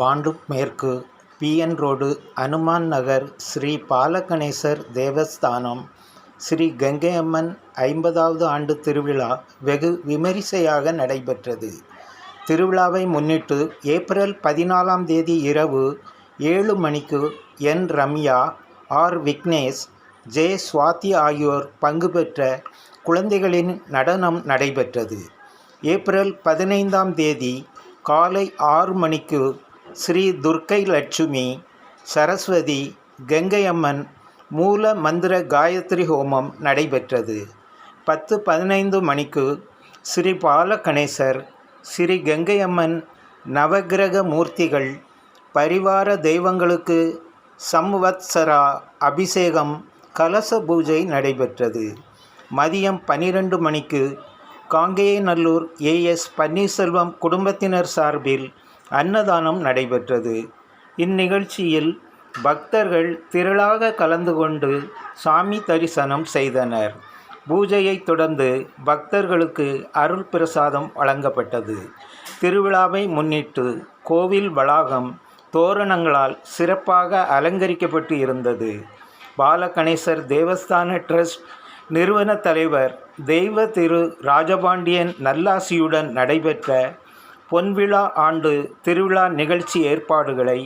Bond மேற்கு, PN. Road, Hanuman நகர், ஸ்ரீ பாலகணேசர் தேவஸ்தானம் ஸ்ரீ கங்கையம்மன் 50வது ஆண்டு திருவிழா வெகு விமரிசையாக நடைபெற்றது. திருவிழாவை முன்னிட்டு ஏப்ரல் 14ஆம் தேதி இரவு 7 மணிக்கு என். ரம்யா, ஆர். விக்னேஷ், ஜே. சுவாதி ஆகியோர் பங்கு பெற்ற குழந்தைகளின் நடனம் நடைபெற்றது. ஏப்ரல் 15ஆம் தேதி காலை 6 மணிக்கு ஸ்ரீ துர்க்கை லட்சுமி, சரஸ்வதி, கங்கையம்மன் மூல மந்திர காயத்ரி ஹோமம் நடைபெற்றது. 10:15 மணிக்கு ஸ்ரீ பாலகணேசர், ஸ்ரீ கங்கையம்மன் நவக்கிரக மூர்த்திகள், பரிவார தெய்வங்களுக்கு சம்வத்சரா அபிஷேகம், கலச பூஜை நடைபெற்றது. மதியம் 12 மணிக்கு காங்கேயநல்லூர் ஏ.எஸ். பன்னீர்செல்வம் குடும்பத்தினர் சார்பில் அன்னதானம் நடைபெற்றது. இந்நிகழ்ச்சியில் பக்தர்கள் திரளாக கலந்து கொண்டு சாமி தரிசனம் செய்தனர். பூஜையைத் தொடர்ந்து பக்தர்களுக்கு அருள் பிரசாதம் வழங்கப்பட்டது. திருவிழாவை முன்னிட்டு கோவில் வளாகம் தோரணங்களால் சிறப்பாக அலங்கரிக்கப்பட்டு இருந்தது. பாலகணேசர் தேவஸ்தான டிரஸ்ட் நிறுவன தலைவர் தெய்வ திரு ராஜபாண்டியன் நல்லாசியுடன் நடைபெற்ற பொன்விழா ஆண்டு திருவிழா நிகழ்ச்சி ஏற்பாடுகளை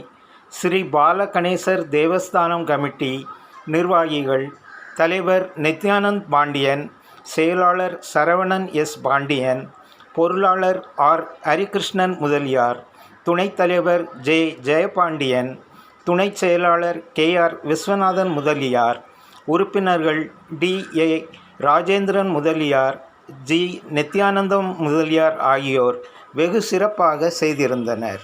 ஸ்ரீ பாலகணேசர் தேவஸ்தானம் கமிட்டி நிர்வாகிகள், தலைவர் நித்யானந்த் பாண்டியன், செயலாளர் சரவணன் எஸ். பாண்டியன், பொருளாளர் ஆர். ஹரிகிருஷ்ணன் முதலியார், துணைத் தலைவர் ஜே. ஜெயபாண்டியன், துணைச் செயலாளர் கே.ஆர். விஸ்வநாதன் முதலியார், உறுப்பினர்கள் டி.ஏ. ராஜேந்திரன் முதலியார், ஜி. நித்யானந்தம் முதலியார் ஆகியோர் வெகு சிறப்பாக செய்திருந்தனர்.